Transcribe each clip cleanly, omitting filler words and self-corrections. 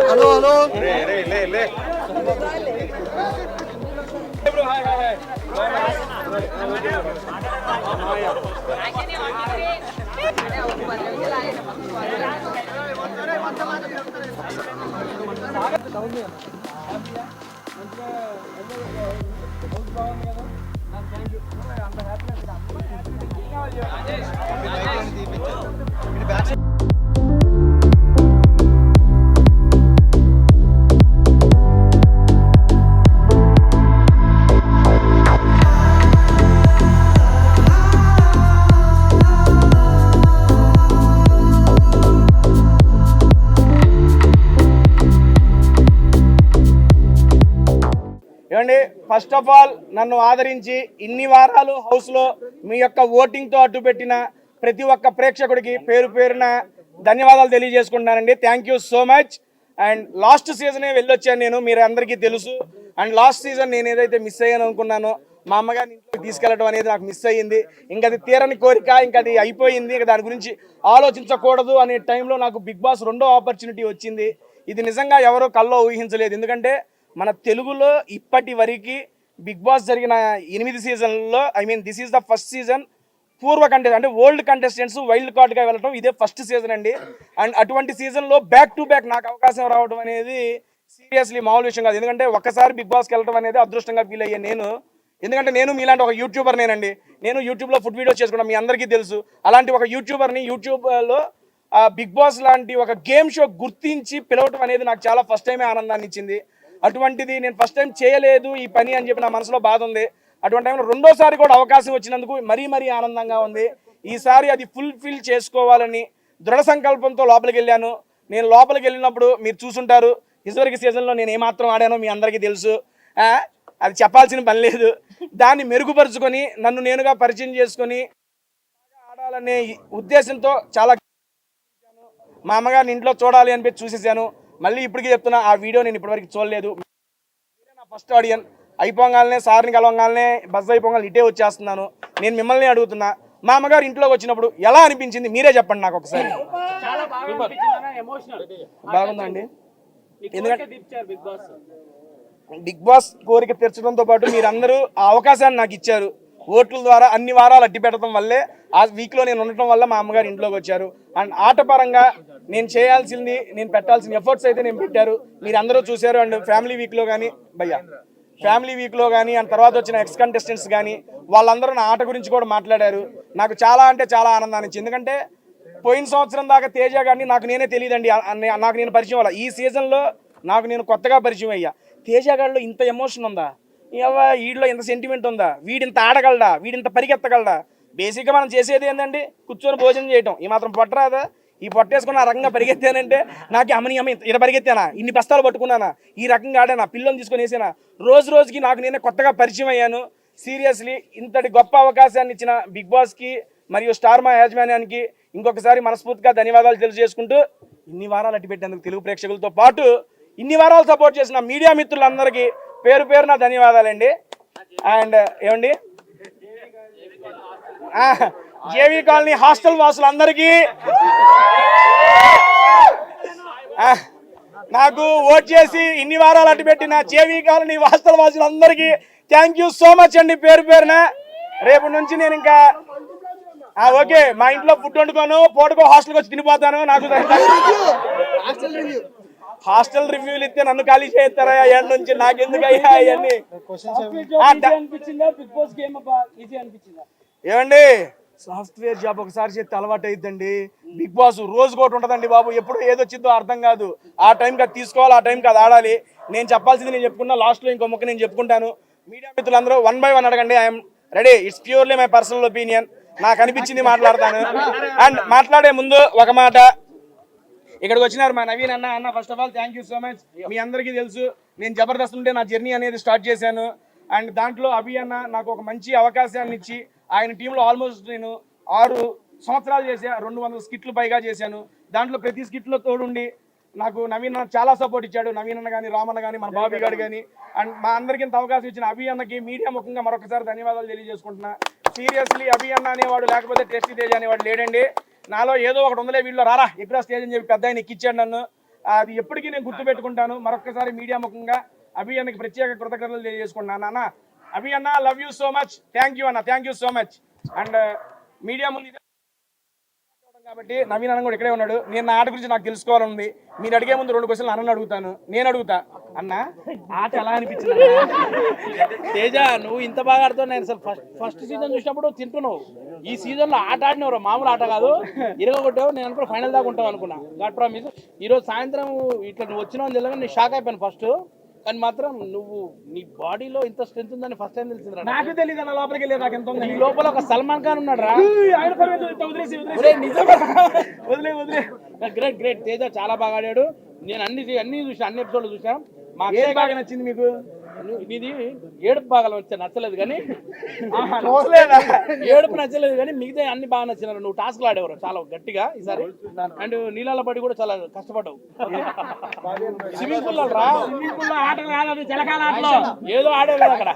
Hello hello ఏమండి, first of all నన్ను ఆదరించి ఇన్ని వారాలు హౌస్లో మీ యొక్క ఓటింగ్తో అడ్డుపెట్టిన ప్రతి ఒక్క ప్రేక్షకుడికి పేరు పేరున ధన్యవాదాలు తెలియజేసుకుంటున్నానండి. Thank you so much. And last సీజనే వెళ్ళొచ్చాను నేను, మీరు అందరికీ తెలుసు. అండ్ లాస్ట్ సీజన్ నేను ఏదైతే మిస్ అయ్యాను అనుకున్నానో మా అమ్మగారిని ఇంట్లోకి తీసుకెళ్ళడం అనేది నాకు మిస్ అయ్యింది. ఇంకా అది తీరని కోరిక, ఇంకా అది అయిపోయింది. ఇంకా దాని గురించి ఆలోచించకూడదు అనే టైంలో నాకు బిగ్ బాస్ 2వ ఆపర్చునిటీ వచ్చింది. ఇది నిజంగా ఎవరో కల్లో ఊహించలేదు. ఎందుకంటే మన తెలుగులో ఇప్పటి వరకు బిగ్ బాస్ జరిగిన 8 సీజన్లలో this is the first season పూర్వ కంటెస్టెంట్ అంటే ఓల్డ్ కంటెస్టెంట్స్ వైల్డ్ కార్డ్గా వెళ్ళడం ఇదే ఫస్ట్ సీజన్ అండి. అండ్ అటువంటి సీజన్లో బ్యాక్ టు బ్యాక్ నాకు అవకాశం రావడం అనేది సీరియస్లీ మామూలు విషయం కాదు. ఎందుకంటే ఒక్కసారి బిగ్ బాస్కి వెళ్ళడం అనేది అదృష్టంగా ఫీల్ అయ్యాను నేను. ఎందుకంటే నేను మీలాంటి ఒక యూట్యూబర్ నేనండి. నేను యూట్యూబ్లో ఫుడ్ వీడియోస్ చేసుకున్నాను, మీ అందరికీ తెలుసు. అలాంటి ఒక యూట్యూబర్ని యూట్యూబ్లో బిగ్ బాస్ లాంటి ఒక గేమ్ షో గుర్తించి పిలవటం అనేది నాకు చాలా ఫస్ట్ టైమే ఆనందాన్ని ఇచ్చింది. అటువంటిది నేను ఫస్ట్ టైం చేయలేదు ఈ పని అని చెప్పి నా మనసులో బాధ ఉంది. అటువంటి టైంలో రెండోసారి కూడా అవకాశం వచ్చినందుకు మరీ ఆనందంగా ఉంది. ఈసారి అది ఫుల్ఫిల్ చేసుకోవాలని దృఢ సంకల్పంతో లోపలికి వెళ్ళాను. నేను లోపలికి వెళ్ళినప్పుడు మీరు చూసుంటారు, ఇదివరకు సీజన్లో నేను ఏమాత్రం ఆడానో మీ అందరికీ తెలుసు. అది చెప్పాల్సిన పని లేదు. దాన్ని మెరుగుపరుచుకొని నన్ను నేనుగా పరిచయం చేసుకొని ఆడాలనే ఉద్దేశంతో చాలా మా అమ్మగారిని ఇంట్లో చూడాలి అనిపించి చూసేసాను. మళ్ళీ ఇప్పటికీ చెప్తున్నా, ఆ వీడియో నేను ఇప్పటివరకు చూడలేదు. నా ఫస్ట్ ఆడియన్ అయిపోగానే సార్ని కలవగానే బస్ అయిపోగానే ఇటే వచ్చేస్తున్నాను. నేను మిమ్మల్ని అడుగుతున్నా, మా అమ్మగారు ఇంట్లోకి వచ్చినప్పుడు ఎలా అనిపించింది మీరే చెప్పండి నాకు ఒకసారి. బాగుందండి. ఎందుకంటే బిగ్ బాస్ కోరిక తీర్చడంతో పాటు మీరందరూ ఆ అవకాశాన్ని నాకు ఇచ్చారు. ఓట్ల ద్వారా అన్ని వారాలు అడ్డు పెట్టడం వల్లే ఆ వీక్లో నేను ఉండటం వల్ల మా అమ్మగారు ఇంట్లోకి వచ్చారు. అండ్ ఆటపరంగా నేను చేయాల్సింది, నేను పెట్టాల్సిన ఎఫర్ట్స్ అయితే నేను పెట్టారు, మీరు అందరూ చూశారు. అండ్ ఫ్యామిలీ వీక్లో కానీ అండ్ తర్వాత వచ్చిన ఎక్స్ కంటెస్టెంట్స్ కానీ వాళ్ళందరూ నా ఆట గురించి కూడా మాట్లాడారు. నాకు చాలా అంటే చాలా ఆనందాన్ని ఇచ్చింది. ఎందుకంటే పోయిన సంవత్సరం దాకా తేజ గారిని నాకు నేనే తెలియదండి, నాకు నేను పరిచయం అవ్వాలి. ఈ సీజన్లో నాకు నేను కొత్తగా పరిచయం అయ్యా. తేజ గారిలో ఇంత ఎమోషన్ ఉందా, వీడిలో ఇంత సెంటిమెంట్ ఉందా, వీడింత ఆడగలడా, వీడింత పరిగెత్తగలడా. బేసిక్గా మనం చేసేది ఏంటండి, కూర్చొని భోజనం చేయటం. ఈ మాత్రం పొట్టరాదా? ఈ పొట్టేసుకుని ఆ రకంగా పరిగెత్తానంటే నాకు అమ్మని ఇలా పరిగెత్తానా, ఇన్ని బస్తాలు పట్టుకున్నానా, ఈ రకంగా ఆడానా, పిల్లల్ని తీసుకొని వేసానా, రోజుకి నాకు నేనే కొత్తగా పరిచయం అయ్యాను. సీరియస్లీ ఇంతటి గొప్ప అవకాశాన్ని ఇచ్చిన బిగ్ బాస్కి మరియు స్టార్ మా యాజమాన్యానికి ఇంకొకసారి మనస్ఫూర్తిగా ధన్యవాదాలు తెలియజేసుకుంటూ, ఇన్ని వారాలు అట్టి పెట్టేందుకు తెలుగు ప్రేక్షకులతో పాటు ఇన్ని వారాలు సపోర్ట్ చేసిన మీడియా మిత్రులందరికీ పేరు పేరున ధన్యవాదాలండి. అండ్ ఏమండి, జేవీ కాలనీ హాస్టల్ వాసులందరికీ, నాకు ఓట్ చేసి ఇన్ని వారాలు అడ్డుపెట్టిన జేవీ కాలనీ హాస్టల్ వాసులందరికీ థ్యాంక్ యూ సో మచ్ అండి పేరు పేరున. రేపు నుంచి నేను ఇంకా ఓకే, మా ఇంట్లో ఫుడ్ వండుకోను, పూటకో హాస్టల్కి వచ్చి తినిపోతాను. నాకు హాస్టల్ రివ్యూలు ఇస్తే నన్ను ఖాళీ చేస్తారా ఏళ్ళ నుంచి, నాకెందుకు అయ్యా అవన్నీ. ఏమండి, సాఫ్ట్వేర్ జాబ్ ఒకసారి చేస్తే అలవాటు అయిద్దండి. బిగ్ బాస్ రోజు ఒకటి ఉంటుందండి బాబు, ఎప్పుడు ఏదొచ్చిందో అర్థం కాదు. ఆ టైంకి అది తీసుకోవాలి, ఆ టైంకి అది ఆడాలి. నేను చెప్పాల్సింది నేను చెప్పుకున్నా, లాస్ట్లో ఇంకో ముక్క నేను చెప్పుకుంటాను. మీడియా మిత్రులందరూ 1 by 1 అడగండి, I'm ready. It's purely my personal opinion, నాకు అనిపించింది మాట్లాడతాను. అండ్ మాట్లాడే ముందు ఒక మాట, ఇక్కడికి వచ్చినారు మా నవీన్ అన్న. First of all thank you so much. మీ అందరికీ తెలుసు నేను జబర్దస్త్ ఉంటే నా జర్నీ అనేది స్టార్ట్ చేశాను. అండ్ దాంట్లో అభి అన్న నాకు ఒక మంచి అవకాశాన్ని ఇచ్చి ఆయన టీంలో ఆల్మోస్ట్ నేను 6 సంవత్సరాలు చేశాను. 200 స్కిట్లు పైగా చేశాను. దాంట్లో ప్రతి స్కిట్లో తోడుండి నాకు నవీన్ అన్న చాలా సపోర్ట్ ఇచ్చాడు. నవీన్ అన్న కానీ, రామన్న కానీ, మన బాబీ గారు కానీ, అండ్ మా అందరికి ఇంత అవకాశం ఇచ్చిన అభి అన్నకి మీడియా ముఖంగా మరొకసారి ధన్యవాదాలు తెలియజేసుకుంటున్నా. సీరియస్లీ అభి అన్న అనేవాడు లేకపోతే టెస్ట్ తేజ్ అనేవాడు లేడండి. నాలో ఏదో ఒకటి ఉందలే, వీళ్ళు రారా ఎక్కడ స్టేజ్ అని చెప్పి పెద్ద ఆయన ఎక్కిచ్చాడు నన్ను. అది ఎప్పటికీ నేను గుర్తుపెట్టుకుంటాను. మరొకసారి మీడియా ముఖంగా అభి అన్నకి ప్రత్యేక కృతజ్ఞతలు తెలియజేసుకుంటున్నాను. అన్న అభి అన్న, love you so much, thank you అన్న, thank you so much. And media ముందు కాబట్టి నవీన్ అన్న కూడా ఇక్కడే ఉన్నాడు. నేను నా ఆట గురించి నాకు తెలుసుకోవాలని, మీరు అడిగే ముందు 2 క్వశ్చన్లు అన్న అడుగుతాను. నేను అడుగుతా, అన్న ఆట ఎలా అనిపించింది? తేజ, నువ్వు ఇంత బాగా ఆడుతావు. నేను అసలు ఫస్ట్ సీజన్ చూసినప్పుడు తింటున్నావు. ఈ సీజన్ లో ఆట ఆడినవరు, మామూలు ఆట కాదు. ఇరగొట్టావు. నేను అనుకున్నా ఫైనల్ దాకా ఉంటావు అనుకున్నా. God promise. ఈరోజు సాయంత్రం ఇట్లా నువ్వు వచ్చినావు అని తెలియగా నేను షాక్ అయిపోయాను ఫస్ట్. కానీ మాత్రం నువ్వు నీ బాడీలో ఇంత స్ట్రెంత్ ఉందని ఫస్ట్ టైం తెలిసింది. నాకు తెలియదు అన్న, లోపలికి వెళ్ళి నాకు ఎంత ఉంది. నీ లోపల ఒక సల్మాన్ ఖాన్ ఉన్నాడు రా. Great great. తేజ చాలా బాగా ఆడాడు. నేను అన్ని చూసాను, అన్ని ఎపిసోడ్లు చూసాను. మా ఏం బాగా నచ్చింది మీకు? ఇది ఏడుపు బాగా నచ్చలేదు కానీ, ఏడుపు నచ్చలేదు కానీ మిగతా అన్ని బాగా నచ్చినారు. నువ్వు టాస్క్లు ఆడేవారు చాలా గట్టిగా ఈసారి. అండ్ నీళ్ళ పడి కూడా చాలా కష్టపడ్డావు. స్విమ్మింగ్ పూల్ రా, స్విమ్మింగ్ పూల్ ఆట కాదు, జలకాల ఆటలో ఏదో ఆడేవారు అక్కడ.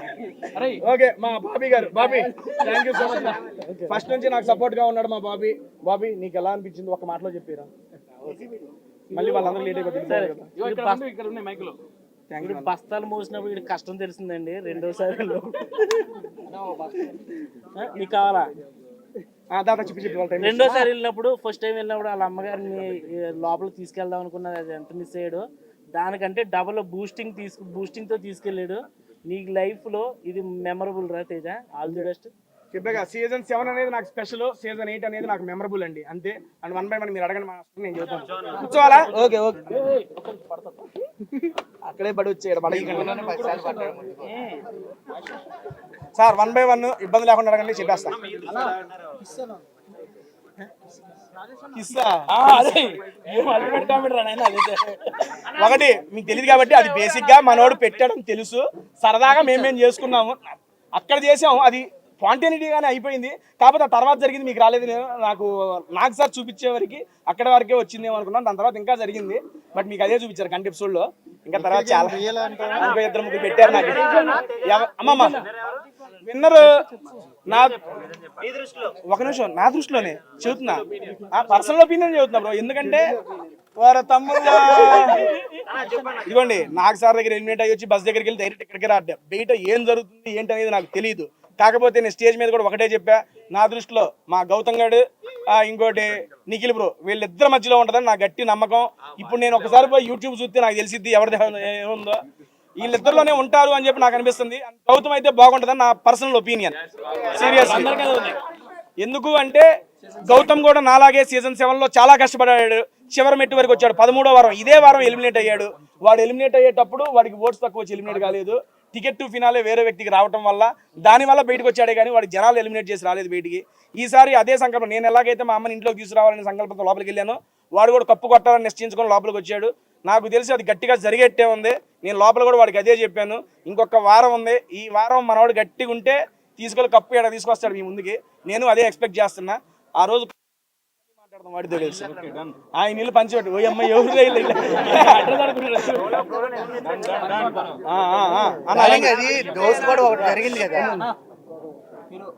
అరే ఓకే, మా బాబీ గారు, Bobby thank you so much. First నుంచి నాకు సపోర్ట్ గా ఉన్నాడు మా బాబీ. బాబీ నీకు ఎలా అనిపించింది ఒక మాటలో చెప్పారా? మళ్ళీ వాళ్ళందరూ లేట్ అయిపోతుంది. ఇక్కడ ఉన్నాయి మైకులు. బస్తాలు మోసినప్పుడు వీడికి కష్టం తెలిసిందండి. రెండోసారి నీకు కావాలా? రెండోసారి వెళ్ళినప్పుడు, ఫస్ట్ టైం వెళ్ళినప్పుడు వాళ్ళ అమ్మగారిని లోపలికి తీసుకెళ్దాం అనుకున్నది. అది ఎంత మిస్ అయ్యాడు. దానికంటే డబల్ బూస్టింగ్ తో తీసుకెళ్ళాడు. నీ లైఫ్ లో ఇది మెమరబుల్ రా తేజ. All the best. చెప్పాగా సీజన్ 7 అనేది నాకు స్పెషల్, సీజన్ 8 అనేది నాకు మెమరబుల్ అండి. అంతే. అండ్ 1 by 1 మీరు అడగండి, నేను చెబుతాను. కూర్చోవాలా? Okay okay. అక్కడే పడి వచ్చేయడం సార్. 1 by 1 ఇబ్బంది లేకుండా అడగండి, చెప్పేస్తా. ఒకటి మీకు తెలియదు కాబట్టి, అది బేసిక్ గా మనోడు పెట్టడం తెలుసు. సరదాగా మేమేం చేసుకున్నాము, అక్కడ చేసాము. అది స్పాంటేనిటీగానే అయిపోయింది. కాకపోతే ఆ తర్వాత జరిగింది మీకు రాలేదు. నాకు సార్ చూపించే వరకు అక్కడ వరకే వచ్చిందేమో అనుకున్నాను. దాని తర్వాత ఇంకా జరిగింది. బట్ మీకు అదే చూపించారు కంటి ఎపిసోడ్ లో. ఇంకా తర్వాత చాలా ఇంకో 2-3 పెట్టారు నాకు. అమ్మమ్మ విన్నర్ ఒక నిమిషం, నా దృష్టిలోనే చెబుతున్నా, పర్సనల్ ఒపీనియన్ చెబుతున్నా బ్రో. ఎందుకంటే వారు తమ్ముళ్ళ ఇదిగోండి, నాకు సార్ దగ్గర ఎలిమినేట్ అయ్యి వచ్చి బస్ దగ్గరికి వెళ్ళి డైరెక్ట్ ఇక్కడికి రాడ్డా. బయట ఏం జరుగుతుంది ఏంటి అనేది నాకు తెలియదు. కాకపోతే నేను స్టేజ్ మీద కూడా ఒకటే చెప్పా, నా దృష్టిలో మా గౌతమ్ గారు, ఇంకోటి నిఖిల్ బ్రో, వీళ్ళిద్దరి మధ్యలో ఉంటుందని నా గట్టి నమ్మకం. ఇప్పుడు నేను ఒకసారి పోయి యూట్యూబ్ చూస్తే నాకు తెలిసిద్ది ఎవరిది ఏముందో. వీళ్ళిద్దరిలోనే ఉంటారు అని చెప్పి నాకు అనిపిస్తుంది. గౌతమ్ అయితే బాగుంటుందని నా పర్సనల్ ఒపీనియన్. సీరియస్. ఎందుకు అంటే గౌతమ్ కూడా నాలాగే సీజన్ 7 లో చాలా కష్టపడ్డాడు. చివరి మెట్టు వరకు వచ్చాడు. 13వ వారం ఇదే వారం ఎలిమినేట్ అయ్యాడు. వాడు ఎలిమినేట్ అయ్యేటప్పుడు వాడికి ఓట్స్ తక్కువ వచ్చి ఎలిమినేట్ కాలేదు. టికెట్ టు ఫినాలే వేరే వ్యక్తికి రావడం వల్ల దానివల్ల బయటకు వచ్చాడే కానీ వాడి జనాలు ఎలిమినేట్ చేసి రాలేదు బయటికి. ఈసారి అదే సంకల్పం, నేను ఎలాగైతే మా అమ్మని ఇంట్లోకి తీసుకురావాలనే సంకల్పంతో లోపలికి వెళ్ళాను, వాడు కూడా కప్పు కొట్టాలని నిశ్చయించుకొని లోపలికి వచ్చాడు. నాకు తెలిసి అది గట్టిగా జరిగేట్టే ఉంది. నేను లోపల కూడా వాడికి అదే చెప్పాను, ఇంకొక వారం ఉంది, ఈ వారం మనవాడు గట్టిగా ఉంటే తీసుకెళ్ళి కప్పు ఎక్కడ తీసుకొస్తాడు మీ ముందుకి. నేను అదే ఎక్స్పెక్ట్ చేస్తున్నా. ఆ రోజు మాట్లాడదాం వాడితో కలిసి. ఆయన నీళ్ళు పంచిపెట్టు, ఓ అమ్మ ఎవరు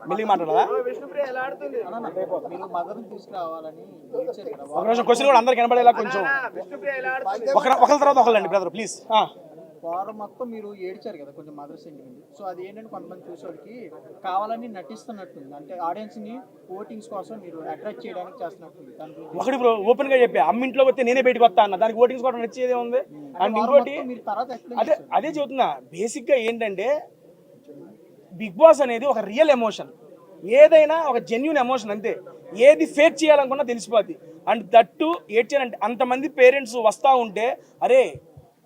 మెల్లిగా మాట్లాడదా? ఒక నిమిషం, క్వశ్చన్ కూడా అందరికి వినపడేలా కొంచెం ఒకరి తర్వాత ఒకళ్ళండి బ్రదర్ ప్లీజ్. వారం మొత్తం మీరు ఏడ్చారు కదా కొంచెం మదర్ సెంటిమెంట్. సో అది ఏంటంటే కొంతమంది చూసేవాడికి కావాలని నటిస్తున్నట్టుంది, అంటే ఆడియన్స్ ని ఓటింగ్స్ కోసం మీరు అట్రాక్ట్ చేయడానికి చేస్తున్నట్టుంది. ఒకటి బ్రో, ఓపెన్ గా చెప్పా, అమ్మ ఇంట్లోకి వస్తే నేనే బయటకు వస్తా అన్న, దానికి ఓటింగ్స్ కూడా నచ్చేదే ఉంది. అండ్ ఇంకోటి అదే చెబుతున్నా, బేసిక్ గా ఏంటంటే బిగ్ బాస్ అనేది ఒక రియల్ ఎమోషన్. ఏదైనా ఒక జెన్యూన్ ఎమోషన్ అంతే. ఏది ఫేక్ చేయాలనుకున్నా తెలిసిపోద్ది. అండ్ దట్టు ఏడ్చానంటే అంతమంది పేరెంట్స్ వస్తూ ఉంటే, అరే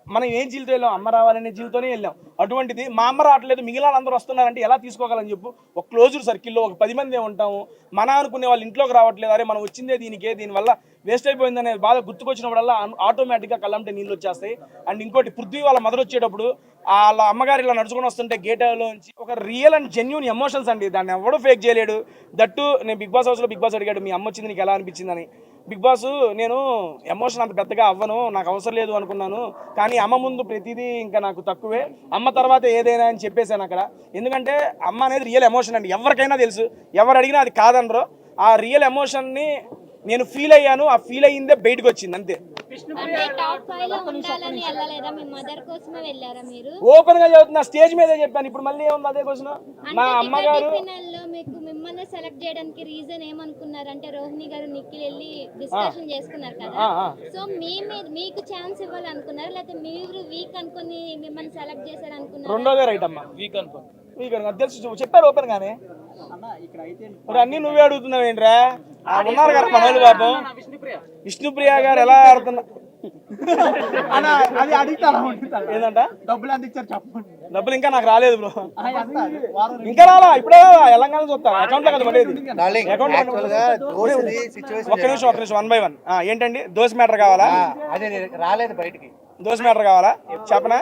మనం ఏం జీవితం వెళ్ళాం, అమ్మ రావాలనే జీవితంతోనే వెళ్ళాం. అటువంటిది మా అమ్మ రావట్లేదు, మిగిలిన వాళ్ళందరూ వస్తున్నారంటే ఎలా తీసుకోగలని చెప్పు. ఒక క్లోజ్డ్ సర్కిల్లో ఒక 10 మంది ఉంటాము. మన అనుకునే వాళ్ళు ఇంట్లోకి రావట్లేదు, అరే మనం వచ్చిందే దీనికే, దీనివల్ల వేస్ట్ అయిపోయిందనే బాధ గుర్తుకొచ్చినప్పుడల్లా ఆటోమేటిక్గా కళ్ళంటే నీళ్ళు వచ్చేస్తాయి. అండ్ ఇంకోటి, పృథ్వీ వాళ్ళ మదర్ వచ్చేటప్పుడు వాళ్ళ అమ్మగారు ఇలా నడుచుకొని వస్తుంటే గేట్లోంచి ఒక రియల్ అండ్ జెన్యూన్ ఎమోషన్స్ అండి. దాన్ని ఎవడూ ఫేక్ చేయలేడు. దట్టు నేను బిగ్ బాస్ హౌస్లో బిగ్ బాస్ అడిగాడు, మీ అమ్మ వచ్చింది నీకు ఎలా అనిపించిందని. బిగ్ బాస్ నేను ఎమోషన్ అంత పెద్దగా అవ్వను, నాకు అవసరం లేదు అనుకున్నాను, కానీ అమ్మ ముందు ప్రతిదీ ఇంకా నాకు తక్కువే, అమ్మ తర్వాత ఏదైనా అని చెప్పేశాను అక్కడ. ఎందుకంటే అమ్మ అనేది రియల్ ఎమోషన్ అండి, ఎవరికైనా తెలుసు, ఎవరు అడిగినా అది కాదనరు. ఆ రియల్ ఎమోషన్ని నేను ఫీల్ అయ్యాను, ఆ ఫీల్ అయ్యిందే బయటకు వచ్చింది అంతే. అంటే టాప్ 5 లో ఉండాలని వెళ్ళలేదా? మీ మదర్ కోసమే వెళ్ళారా మీరు? ఓపెన్ గా చదువుతున్నా, స్టేజ్ మీదే చెప్పాను, ఇప్పుడు మళ్ళీ ఏముంది అదే క్వశ్చన్. మా అమ్మగారు ఫైనల్లో మీకు మిమ్మల్ని సెలెక్ట్ చేయడానికి రీజన్ ఏమనుకున్నారు అంటే రోహిణి గారు నిఖిల్ వెళ్ళి డిస్కషన్ చేసుకున్నారు కదా, సో మీకు ఛాన్స్ ఇవ్వాలనుకున్నారా లేకపోతే మీరు వీక్ అనుకుని మిమ్మల్ని సెలెక్ట్ చేశారు అనుకున్నారా? రెండోదే రైట్ అమ్మా, వీక్ అనుకో తెలుసు చెప్పారు ఓపెన్ గానే. అన్న ఇక్కడ అయితే అన్ని నువ్వే అడుగుతున్నావు ఏంట్రా, ఉన్నారు కదా మనోళ్ళు పాపం. విష్ణుప్రియ గారు ఎలా ఆడుతున్నా అన్న అది అడుగుతాను ఏంటంట డబ్బులు ఎంత ఇచ్చారు చెప్పండి. డబ్బులు ఇంకా నాకు రాలేదు బ్రో, వారం ఇంకా రాలా, ఇప్పుడే తెలంగాణ చూస్తా అకౌంట్ లో కదా పడేది. అకౌంట్ ఒక్క నిమిషం 1 by 1 ఏంటండి దోశ మ్యాటర్ కావాలా? అదే రాలేదు బయటికి. దోశ మ్యాటర్ కావాలా చెప్పనా?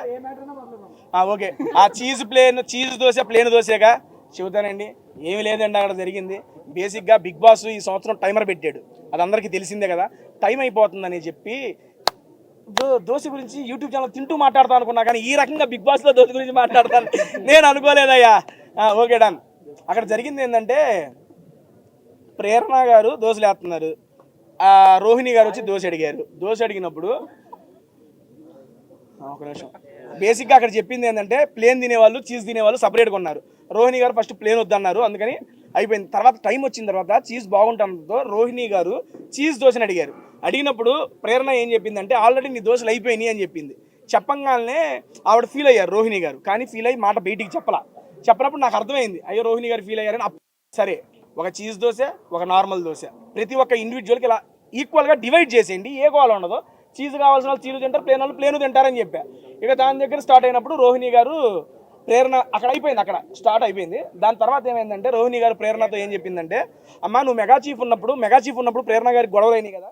ఓకే, ఆ చీజ్ దోశ ప్లేన్ దోశగా చెబుతానండి. ఏమి లేదండి అక్కడ జరిగింది. బేసిక్గా బిగ్ బాస్ ఈ సంవత్సరం టైమర్ పెట్టాడు, అది అందరికీ తెలిసిందే కదా. టైం అయిపోతుందని చెప్పి దోశ గురించి యూట్యూబ్ ఛానల్ తింటూ మాట్లాడతాను అనుకున్నా, కానీ ఈ రకంగా బిగ్ బాస్లో దోశ గురించి మాట్లాడతాను నేను అనుకోలేదయ్యా. Okay done. అక్కడ జరిగింది ఏంటంటే ప్రేరణ గారు దోశలు వేస్తున్నారు, రోహిణి గారు వచ్చి దోశ అడిగారు. దోశ అడిగినప్పుడు ఒక నిమిషం, బేసిక్గా అక్కడ చెప్పింది ఏంటంటే ప్లేన్ తినేవాళ్ళు చీజ్ తినేవాళ్ళు సపరేట్గా ఉన్నారు. రోహిణి గారు ఫస్ట్ ప్లేన్ వద్దన్నారు, అందుకని అయిపోయింది. తర్వాత టైం వచ్చిన తర్వాత చీజ్ బాగుంటుందో రోహిణి గారు చీజ్ దోశని అడిగారు. అడిగినప్పుడు ప్రేరణ ఏం చెప్పిందంటే ఆల్రెడీ నీ దోశలు అయిపోయినాయి అని చెప్పింది. చెప్పంగానే ఆవిడ ఫీల్ అయ్యారు రోహిణి గారు, కానీ ఫీల్ అయ్యి మాట బయటికి చెప్పనప్పుడు నాకు అర్థమైంది అయ్యో రోహిణి గారు ఫీల్ అయ్యారని. సరే, ఒక చీజ్ దోశ ఒక నార్మల్ దోశ ప్రతి ఒక్క ఇండివిజువల్కి ఇలా ఈక్వల్గా డివైడ్ చేసేయండి, ఏ గోళ ఉండదో. చీజ్ కావాల్సిన వాళ్ళు చీజ్ తింటారు, ప్లేన్ వాళ్ళు ప్లేను తింటారని చెప్పా. ఇక దాని దగ్గర స్టార్ట్ అయినప్పుడు రోహిణి గారు ప్రేరణ అక్కడ అయిపోయింది, అక్కడ స్టార్ట్ అయిపోయింది. దాని తర్వాత ఏమైందంటే రోహిణి గారు ప్రేరణతో ఏం చెప్పిందంటే అమ్మ నువ్వు మెగా చీఫ్ ఉన్నప్పుడు ప్రేరణ గారికి గొడవలు అయినాయి కదా,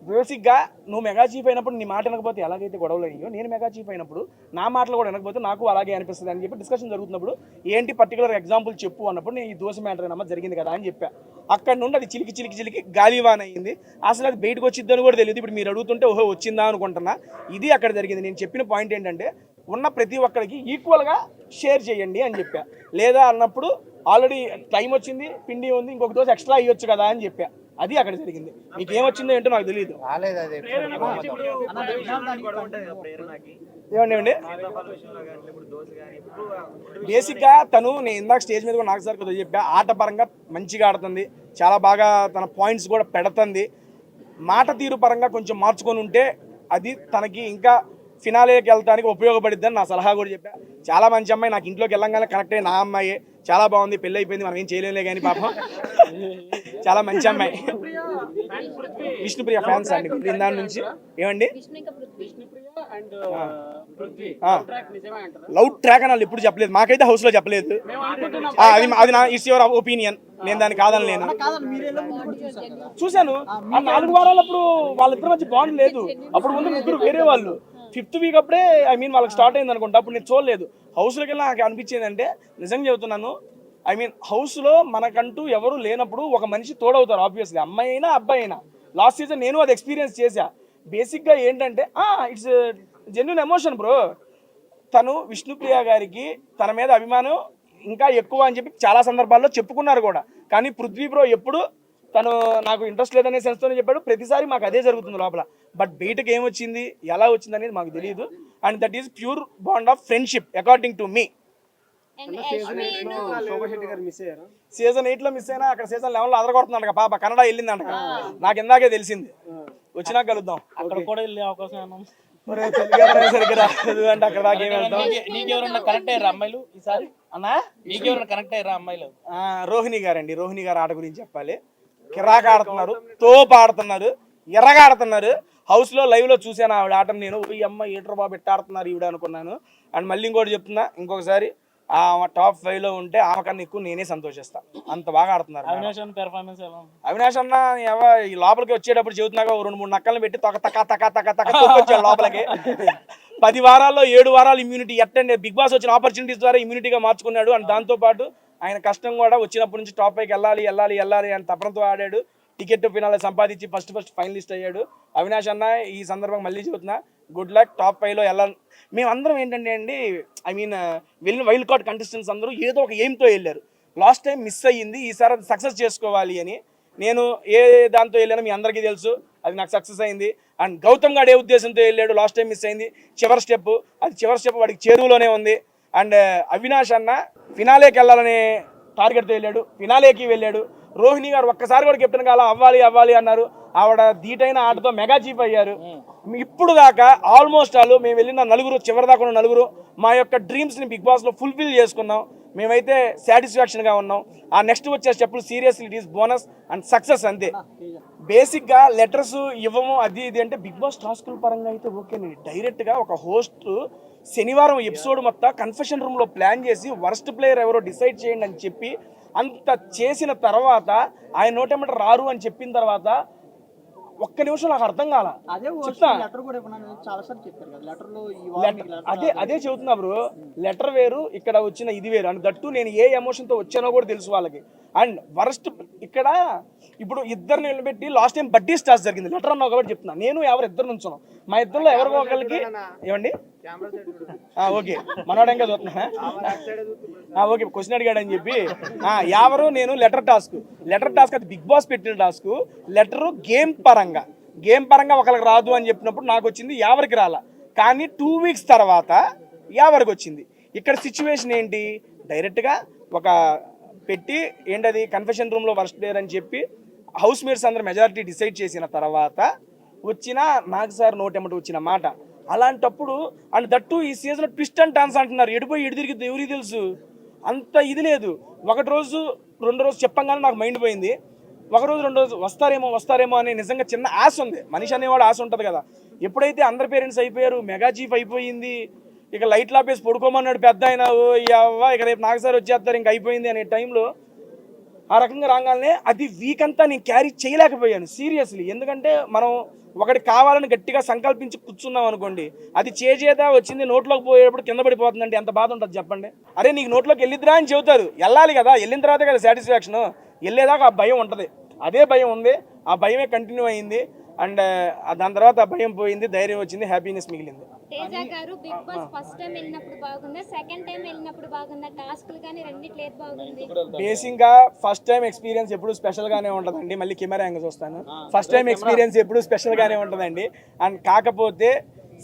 బేసిక్గా నువ్వు మెగా చీఫ్ అయినప్పుడు నీ మాట వినకపోతే ఎలాగైతే గొడవలు అయినాయో నేను మెగా చీఫ్ అయినప్పుడు నా మాటలు కూడా వినకపోతే నాకు అలాగే అనిపిస్తుంది అని చెప్పి డిస్కషన్ జరుగుతున్నప్పుడు ఏంటి పర్టికులర్ ఎగ్జాంపుల్ చెప్పు అన్నప్పుడు నేను ఈ దోశ మ్యాటర్ అమ్మ జరిగింది కదా అని చెప్పా. అక్కడ నుండి అది చిలికి గాలివాన్ అయ్యింది. అసలు అది బయటకు వచ్చిద్దని కూడా తెలియదు. ఇప్పుడు మీరు అడుగుతుంటే ఓహో వచ్చిందా అనుకుంటున్నా. ఇది అక్కడ జరిగింది. నేను చెప్పిన పాయింట్ ఏంటంటే ఉన్న ప్రతి ఒక్కరికి ఈక్వల్గా షేర్ చేయండి అని చెప్పా. లేదా అన్నప్పుడు ఆల్రెడీ టైం వచ్చింది, పిండి ఉంది, ఇంకొక దోశ ఎక్స్ట్రా అయ్యొచ్చు కదా అని చెప్పా. అది అక్కడ జరిగింది. మీకు ఏమొచ్చిందో ఏంటో నాకు తెలియదు. రాలేదు అది. ఏమండి బేసిక్గా తను నేను ఇందాక స్టేజ్ మీద కూడా నాకు సార్ కదా చెప్పా, ఆట పరంగా మంచిగా ఆడుతుంది, చాలా బాగా తన పాయింట్స్ కూడా పెడుతుంది. మాట తీరు పరంగా కొంచెం మార్చుకొని ఉంటే అది తనకి ఇంకా ఫినాలేకి వెళ్తానికి ఉపయోగపడిద్దని నా సలహా కూడా చెప్పా. చాలా మంచి అమ్మాయి, నాకు ఇంట్లోకి వెళ్ళంగానే కనెక్ట్ అయ్యి నా అమ్మాయి చాలా బాగుంది, పెళ్ళి అయిపోయింది, మనం ఏం చేయలేములే కానీ పాపం చాలా మంచి అమ్మాయి. విష్ణుప్రియ ఫ్యాన్స్ అండి దాని నుంచి. ఏమండి లవ్ ట్రాక్ అని వాళ్ళు ఎప్పుడు చెప్పలేదు, మాకైతే హౌస్ లో చెప్పలేదు. అది నా ఇట్స్ యువర్ ఒపీనియన్, నేను దాన్ని కాదనలేను. చూశాను ఆ 4 వారాలప్పుడు వాళ్ళిద్దరి మధ్య బాండ్ లేదు. అప్పుడు ముందు ముగ్గురు వేరే వాళ్ళు. 5th వీక్ అప్పుడే వాళ్ళకి స్టార్ట్ అయింది అనుకుంటా. అప్పుడు నేను చూడలేదు. హౌస్లోకి వెళ్ళి నాకు అనిపించేది అంటే నిజంగా చెబుతున్నాను, హౌస్లో మనకంటూ ఎవరు లేనప్పుడు ఒక మనిషి తోడవుతారు ఆబ్వియస్లీ, అమ్మాయి అయినా అబ్బాయి అయినా. లాస్ట్ సీజన్ నేను అది ఎక్స్పీరియన్స్ చేశా. బేసిక్గా ఏంటంటే ఇట్స్ జెన్యూన్ ఎమోషన్ బ్రో. తను విష్ణుప్రియ గారికి తన మీద అభిమానం ఇంకా ఎక్కువ అని చెప్పి చాలా సందర్భాల్లో చెప్పుకున్నారు కూడా. కానీ పృథ్వీ బ్రో ఎప్పుడు తను నాకు ఇంట్రెస్ట్ లేదనే సెన్స్తోనే చెప్పాడు. ప్రతిసారి మాకు అదే జరుగుతుంది లోపల. బట్ బయటకు ఏమొచ్చింది ఎలా వచ్చింది అనేది మాకు తెలియదు. And that is pure bond of friendship according to me. Season 8లో మిస్ అయినా అక్కడ సీజన్ 11లో అదరగొడుతున్నాడు పాప, కన్నడ వెళ్ళిందంట. నాకు ఇందాకే తెలిసింది, వచ్చినాక కలుద్దాం. అక్కడ కూడా వెళ్ళే అవకాశం అంటే అక్కడ దాకా ఏం వెళ్తాం. నీకెవరన్నా కనెక్ట్ అయ్యారా అమ్మాయిలు ఈసారి? అన్నా నీకెవరన్నా కనెక్ట్ అయ్యారా అమ్మాయిలు? రోహిణి గారండి, రోహిణి గారు ఆట గురించి చెప్పాలి. కిరాక ఆడుతున్నారు, తోపు ఆడుతున్నారు, ఎర్రగా ఆడుతున్నారు. హౌస్లో లైవ్లో చూశాను ఆవిడ ఆటను. నేను ఈ అమ్మ ఏటర్ బాబు ఎట్ట ఆడుతున్నారు ఈవిడ అనుకున్నాను. అండ్ మళ్ళీ ఇంకోటి చెప్తున్నా, ఇంకొకసారి ఆ టాప్ 5లో ఉంటే ఆమె కన్నా ఎక్కువ నేనే సంతోషిస్తాను, అంత బాగా ఆడుతున్నారు. అవినాష్ అన్న ఈ లోపలికి వచ్చేటప్పుడు చెబుతున్నాగా 2-3 నక్కలను పెట్టి తొక్కొచ్చాడు లోపలికి. 10 వారాల్లో 7 వారాలు ఇమ్యూనిటీ ఎట్టండి బిగ్ బాస్ వచ్చిన ఆపర్చునిటీస్ ద్వారా ఇమ్యూనిటీగా మార్చుకున్నాడు. అండ్ దాంతోపాటు ఆయన కష్టం కూడా వచ్చినప్పటి నుంచి టాప్ 5కి వెళ్ళాలి అని తపనతో ఆడాడు. టికెట్ ఫినాలే సంపాదించి ఫస్ట్ ఫైనలిస్ట్ అయ్యాడు. అవినాష్ అన్న ఈ సందర్భంగా మళ్ళీ చెబుతున్నా, గుడ్ లక్, టాప్ 5లో వెళ్ళాలి. మేమందరం ఏంటంటే అండి, ఐ మీన్ వెళ్ళిన వైల్డ్ కార్డ్ కంటెస్టెంట్స్ అందరూ ఏదో ఒక ఎయిమ్తో వెళ్ళారు. లాస్ట్ టైం మిస్ అయ్యింది, ఈసారి అది సక్సెస్ చేసుకోవాలి అని. నేను ఏ దాంతో వెళ్ళానో మీ అందరికీ తెలుసు, అది నాకు సక్సెస్ అయింది. అండ్ గౌతమ్ గారు ఏ ఉద్దేశంతో వెళ్ళాడు, లాస్ట్ టైం మిస్ అయింది, చివరి స్టెప్, అది చివరి స్టెప్ వాడికి చేరువలోనే ఉంది. అండ్ అవినాష్ అన్న ఫినాలేకి వెళ్ళాలనే టార్గెట్తో వెళ్ళాడు, ఫినాలేకి వెళ్ళాడు. రోహిణి గారు ఒక్కసారి కూడా కెప్టెన్ కాల అవ్వాలి అన్నారు, ఆవిడ ధీటైన ఆటతో మెగా చీఫ్ అయ్యారు. ఇప్పుడు దాకా ఆల్మోస్ట్ మేము వెళ్ళిన నలుగురు, చివరి దాకా ఉన్న నలుగురు మా యొక్క డ్రీమ్స్ని బిగ్ బాస్లో ఫుల్ఫిల్ చేసుకున్నాం. మేమైతే సాటిస్ఫాక్షన్గా ఉన్నాం. ఆ నెక్స్ట్ వచ్చే స్టెప్పులు seriously it is bonus and success అంతే. బేసిక్గా లెటర్స్ ఇవ్వము అది ఇది అంటే బిగ్ బాస్ టాస్కుల పరంగా అయితే ఓకేనండి. డైరెక్ట్గా ఒక హోస్ట్ శనివారం ఎపిసోడ్ మొత్తం కన్ఫెషన్ రూమ్లో ప్లాన్ చేసి వర్స్ట్ ప్లేయర్ ఎవరో డిసైడ్ చేయండి అని చెప్పి అంత చేసిన తర్వాత ఆయన నోటెమ్మట రారు అని చెప్పిన తర్వాత ఒక్క నిమిషం నాకు అర్థం కాల. అదే చెప్తా, లెటర్ కూడా ఇవ్వనని చాలా సార్లు చెప్పారు కదా, లెటర్లో ఈ వారం మీకు letter అదే చెబుతున్నా బ్రో. లెటర్ వేరు, ఇక్కడ వచ్చిన ఇది వేరు. అండ్ దట్టు నేను ఏ ఎమోషన్తో వచ్చానో కూడా తెలుసు వాళ్ళకి. అండ్ వరస్ట్ ఇక్కడ ఇప్పుడు ఇద్దరు నిలబెట్టి లాస్ట్ టైం బడ్డీ స్టార్స్ జరిగింది. లెటర్ అన్నావు కాబట్టి చెప్తున్నా, నేను ఎవరు ఇద్దరు నుంచున్నాం, మా ఇద్దరులో ఎవరికో ఒకరికి ఏమండి ఓకే మనోడు ఇంకా చూస్తున్నా ఓకే క్వశ్చన్ అడిగాడు అని చెప్పి ఎవరు నేను లెటర్ టాస్క్ అది బిగ్ బాస్ పెట్టిన టాస్క్. లెటరు గేమ్ పరంగా ఒకరికి రాదు అని చెప్పినప్పుడు నాకు వచ్చింది, ఎవరికి రాలా. కానీ 2 weeks తర్వాత ఎవరికి వచ్చింది. ఇక్కడ సిచ్యువేషన్ ఏంటి, డైరెక్ట్గా ఒక పెట్టి ఏంటది కన్ఫెషన్ రూమ్లో వర్స్ట్ ప్లేయర్ అని చెప్పి హౌస్ మేట్స్ అందరూ మెజారిటీ డిసైడ్ చేసిన తర్వాత వచ్చిన నాగ్ సార్ నోటెమ్మటి వచ్చిన మాట. అలాంటప్పుడు అండ్ దట్టు ఈ సీజన్లో ట్విస్ట్ అండ్ టర్న్స్ అంటున్నారు, ఎడిపోయి ఎడి తిరిగిద్ది ఎవరికి తెలుసు, అంత ఇది లేదు. ఒకటి రోజు 2 రోజు చెప్పంగానే నాకు మైండ్ పోయింది. ఒక రోజు 2 రోజు వస్తారేమో అని నిజంగా చిన్న ఆశ ఉంది. మనిషి అనేవాడు ఆశ ఉంటుంది కదా. ఎప్పుడైతే అందరి పేరెంట్స్ అయిపోయారు, మెగా చీఫ్ అయిపోయింది, ఇక లైట్లు ఆపేసి పడుకోమన్నాడు పెద్ద ఆయన, ఇక రేపు నాగ్ సార్ వచ్చేస్తారు ఇంక అయిపోయింది అనే టైంలో ఆ రకంగా రాగానే అది వీక్ అంతా నేను క్యారీ చేయలేకపోయాను సీరియస్లీ. ఎందుకంటే మనం ఒకటి కావాలని గట్టిగా సంకల్పించి కూర్చున్నాం అనుకోండి, అది చేజేదా వచ్చింది నోట్లోకి పోయేటప్పుడు కింద పడిపోతుందంటే ఎంత బాధ ఉంటుంది చెప్పండి. అరే నీకు నోట్లోకి వెళ్ళిద్దిరా అని చెబుతారు, వెళ్ళాలి కదా, వెళ్ళిన తర్వాతే కదా సాటిస్ఫాక్షన్. వెళ్ళేదాకా ఆ భయం ఉంటుంది, అదే భయం ఉంది, ఆ భయమే కంటిన్యూ అయింది. అండ్ దాని తర్వాత ఆ భయం పోయింది, ధైర్యం వచ్చింది, హ్యాపీనెస్ మిగిలింది. తేజ గారు బిగ్ బాస్ ఫస్ట్ టైం వెళ్ళినప్పుడు బాగుందా, సెకండ్ టైం వెళ్ళినప్పుడు బాగుందా, టాస్క్లు కానీ రెండిట్లో ఏది బాగుంది? బేసిక్గా ఫస్ట్ టైం ఎక్స్పీరియన్స్ ఎప్పుడు స్పెషల్గానే ఉంటుందండి. మళ్ళీ కెమెరా యాంగిల్ చూస్తాను, ఫస్ట్ టైం ఎక్స్పీరియన్స్ ఎప్పుడు స్పెషల్గానే ఉంటుందండి. అండ్ కాకపోతే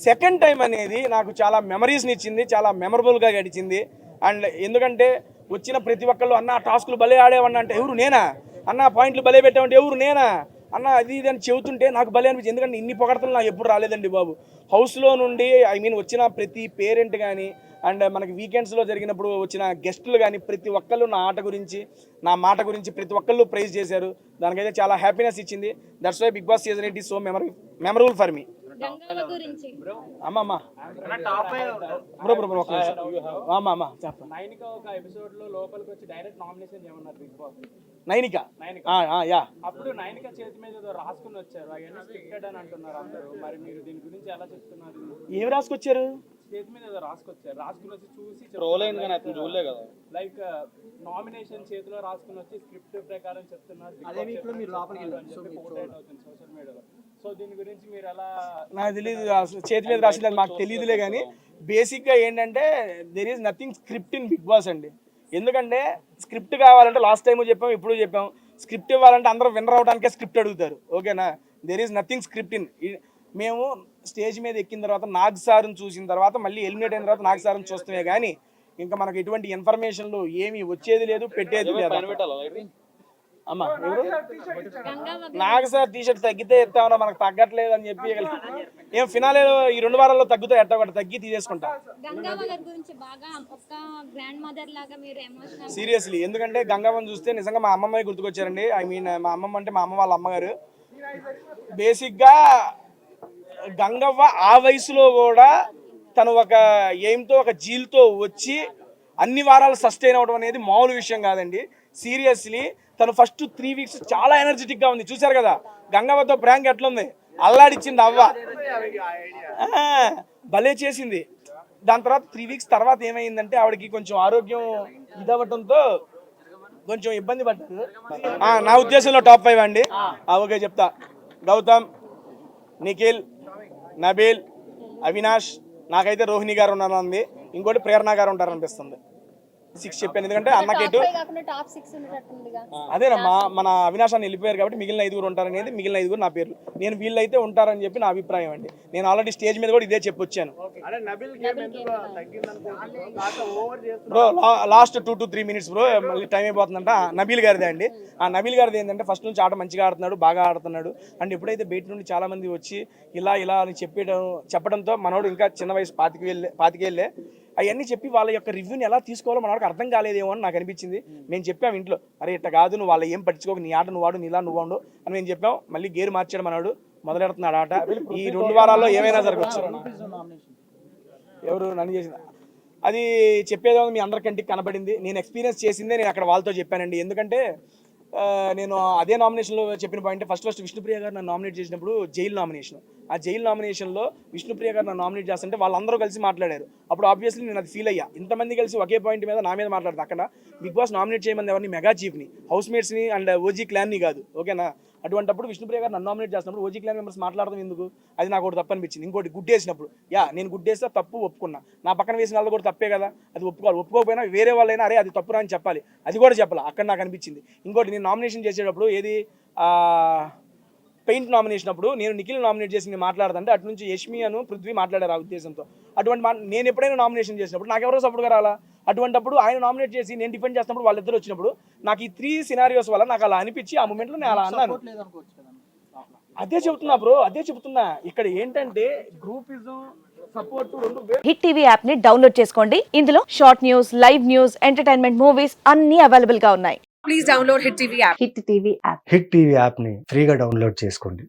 సెకండ్ టైం అనేది నాకు చాలా మెమరీస్ని ఇచ్చింది, చాలా మెమరబుల్గా గడిచింది. అండ్ ఎందుకంటే వచ్చిన ప్రతి ఒక్కళ్ళు అన్న టాస్కులు భలే ఆడేవన్నా అంటే ఎవరు నేనా, అన్న పాయింట్లు భలే పెట్టామంటే ఎవరు నేనా, అన్న అది ఇది అని చెబుతుంటే నాకు భలే అనిపించింది. ఎందుకంటే ఇన్ని పొగడతలు నాకు ఎప్పుడు రాలేదండి బాబు. హౌస్లో నుండి వచ్చిన ప్రతి పేరెంట్ కానీ అండ్ మనకి వీకెండ్స్లో జరిగినప్పుడు వచ్చిన గెస్టులు కానీ ప్రతి ఒక్కళ్ళు నా ఆట గురించి నా మాట గురించి ప్రతి ఒక్కళ్ళు ప్రైజ్ చేశారు. దానికైతే చాలా హ్యాపీనెస్ ఇచ్చింది. That's why Bigg Boss season 8 is so memorable for me. గంగవ్వ గురించి అమ్మమ్మ బ్రో అమ్మ చెప్ప నైనిక ఒక ఎపిసోడ్ లో లోపలికి వచ్చి డైరెక్ట్ నామినేషన్ చేయమన్నారు బిగ్ బాస్. నైనిక యా అప్పుడు నైనిక చేతి మీద ఏదో రాసుకుని వచ్చారు, అవన్నీ స్క్రిప్టెడ్ అని అంటున్నారు అందరూ. మరి మీరు దీని గురించి ఎలా చెప్తున్నారు? ఏమి రాసుకొచ్చారు? చేతి మీద ఏదో రాసుకుని వచ్చి చూసి రోల్ అయింది కానీ అతను చూడలే కదా. లైక్ నామినేషన్ చేతిలో రాసుకుని వచ్చి స్క్రిప్ట్ ప్రకారం చెప్తున్నారు. అదే వీక్ లో మీరు లోపలికి వెళ్ళారు, సో మీకు అవుతుంది సోషల్ మీడియాలో. సో దీని గురించి మీరు ఎలా? నాకు తెలియదు, చేతి మీద రాసింది మాకు తెలియదులే. కానీ బేసిక్గా ఏంటంటే there is nothing script in Bigg Boss అండి. ఎందుకంటే స్క్రిప్ట్ కావాలంటే లాస్ట్ టైం చెప్పాం, ఇప్పుడు చెప్పాం, స్క్రిప్ట్ ఇవ్వాలంటే అందరూ విన్నర్ అవడానికే స్క్రిప్ట్ అడుగుతారు. ఓకేనా, there is nothing script in. మేము స్టేజ్ మీద ఎక్కిన తర్వాత నాగ్ సార్ని చూసిన తర్వాత మళ్ళీ ఎలిమినేట్ అయిన తర్వాత నాగ్ సార్ని చూస్తామే కానీ ఇంకా మనకు ఎటువంటి ఇన్ఫర్మేషన్లు ఏమీ వచ్చేది లేదు, పెట్టేది లేదు. అమ్మా ఎవరు నాగ్ సార్ టీషర్ట్ తగ్గితే ఎత్తామన్నా, మనకు తగ్గట్లేదు అని చెప్పి ఏం ఫినాలేలో ఈ 2 వారాల్లో తగ్గుతాయి, ఎట్ట ఒకటి తగ్గి తీసేసుకుంటా. సీరియస్లీ ఎందుకంటే గంగవ్వని చూస్తే నిజంగా మా అమ్మమ్మ గుర్తుకొచ్చారండి. ఐ మీన్ మా అమ్మమ్మ అంటే మా అమ్మ వాళ్ళ అమ్మగారు. బేసిక్గా గంగవ్వ ఆ వయసులో కూడా తను ఒక ఎయిమ్తో ఒక జీల్తో వచ్చి అన్ని వారాలు సస్టైన్ అవ్వడం అనేది మామూలు విషయం కాదండి. సీరియస్లీ తను ఫస్ట్ 3 weeks చాలా ఎనర్జెటిక్గా ఉంది. చూశారు కదా గంగవ్వతో ప్రాంక్ ఎట్లుంది, అల్లాడిచ్చింది అవ్వ, భలే చేసింది. దాని తర్వాత 3 weeks తర్వాత ఏమైందంటే ఆవిడకి కొంచెం ఆరోగ్యం ఇదవ్వటంతో కొంచెం ఇబ్బంది పడ్డారు. నా ఉద్దేశంలో టాప్ 5 అండి. ఓకే చెప్తా. గౌతమ్, నిఖిల్, నబీల్, అవినాష్, నాకైతే రోహిణి గారు ఉన్నారంది, ఇంకోటి ప్రేరణ గారు ఉంటారనిపిస్తుంది. 6 చెప్పాను, ఎందుకంటే అన్నకేటు టాప్ 6 ఉన్నట్టుందిగా. అదేనమ్మా, మన అవినాష్ అని వెళ్ళిపోయారు కాబట్టి మిగిలిన 5 ఉంటారనేది, మిగిలిన 5 నా పేర్లు. నేను వీళ్ళైతే ఉంటారని చెప్పి నా అభిప్రాయం అండి. నేను ఆల్రెడీ స్టేజ్ మీద కూడా ఇదే చెప్పొచ్చాను. Bro last 2 to 3 minutes bro, మళ్ళీ టైం అయిపోతుందంట. నబీల్ గారిదే అండి. ఆ నబీల్ గారిది ఏంటంటే ఫస్ట్ నుంచి ఆట మంచిగా ఆడుతున్నాడు, బాగా ఆడుతున్నాడు. అండ్ ఎప్పుడైతే బయట నుండి చాలా మంది వచ్చి ఇలా అని చెప్పడంతో మనోడు ఇంకా చిన్న వయసు 25 ఏళ్ళే అవన్నీ చెప్పి వాళ్ళ యొక్క రివ్యూని ఎలా తీసుకోవాలో మనకు అర్థం కాలేదేమో అని నాకు అనిపించింది. మేము చెప్పాము ఇంట్లో, అరే ఇట్లా కాదు, నువ్వు వాళ్ళ ఏం పట్టించుకోక, నీ ఆట నువ్వు వాడు, నీలా నువ్వు వాడు అని మేము చెప్పాం. మళ్ళీ గేరు మార్చాడు మనోడు, మొదలెడుతున్నాడు ఆట. ఈ 2 వారాల్లో ఏమైనా జరగచ్చు. ఎవరు నన్ను చేసింది అది చెప్పేదో మీ అందరికంటికి కనబడింది. నేను ఎక్స్పీరియన్స్ చేసిందే నేను అక్కడ వాళ్ళతో చెప్పానండి. ఎందుకంటే నేను అదే నామినేషన్లో చెప్పిన పాయింట్, ఫస్ట్ విష్ణుప్రియ గారు నన్ను నామినేట్ చేసినప్పుడు జైలు నామినేషన్, ఆ జైలు నామినేషన్లో విష్ణుప్రియ గారు నన్ను నామినేట్ చేస్తుంటే వాళ్ళందరూ కలిసి మాట్లాడారు. అప్పుడు ఆబ్వియస్లీ నేను అది ఫీల్ అయ్యా, ఇంతమంది కలిసి ఒకే పాయింట్ మీద నా మీద మాట్లాడతారు. అక్కడ బిగ్ బాస్ నామినేట్ చేయమంది ఎవరిని, మెగా చీఫ్ని, హౌస్ మేట్స్ని అండ్ ఓజీ క్లాన్ని కాదు. ఓకేనా? అటువంటిప్పుడు విష్ణుప్రియ గారు నన్ను నామినేట్ చేసినప్పుడు ఓజీ క్లాన్ మెంబర్స్ మాట్లాడడం ఎందుకు, అది నాకు ఒకటి తప్పు అనిపించింది. ఇంకోటి గుడ్డేసినప్పుడు, నేను గుడ్డేస్తే తప్పు ఒప్పుకున్నా, నా పక్కన వేసిన వాళ్ళు కూడా తప్పే కదా, అది ఒప్పుకోవాలి. ఒప్పుకోకపోయినా వేరే వాళ్ళైనా అరే అది తప్పురా అని చెప్పాలి, అది కూడా చెప్పాలి. అక్కడ నాకు అనిపించింది. ఇంకోటి నేను నామినేషన్ చేసేటప్పుడు ఏది పెయింట్ నామినేషన్ అప్పుడు నేను నిఖిల్ నామినేట్ చేసి నేను మాట్లాడుతుంటే అటు నుంచి యష్మి అను పృథ్వీ మాట్లాడారు ఆ ఉద్దేశంతో. అటువంటి నేను ఎప్పుడైనా నామినేషన్ చేసినప్పుడు నాకు ఎవరో సపోర్ట్గా రాలా. అటువంటిప్పుడు ఆయన నామినేట్ చేసి నేను డిఫెండ్ చేసినప్పుడు వాళ్ళిద్దరు వచ్చినప్పుడు నాకు ఈ 3 సినారియోస్ వల్ల నాకు అలా అనిపించి ఆ మూమెంట్లో నేను అలా అన్నాను. అదే చెబుతున్నా బ్రో, అదే చెబుతున్నా. ఇక్కడ ఏంటంటే గ్రూపిజం, సపోర్ట్ రెండు. హిట్ టీవీ యాప్ ని డౌన్లోడ్ చేసుకోండి. ఇందులో short news, live news, entertainment movies అన్ని అవైలబుల్ గా ఉన్నాయి. Please download hit TV app. Hit TV యాప్ని ఫ్రీగా డౌన్లోడ్ చేసుకోండి.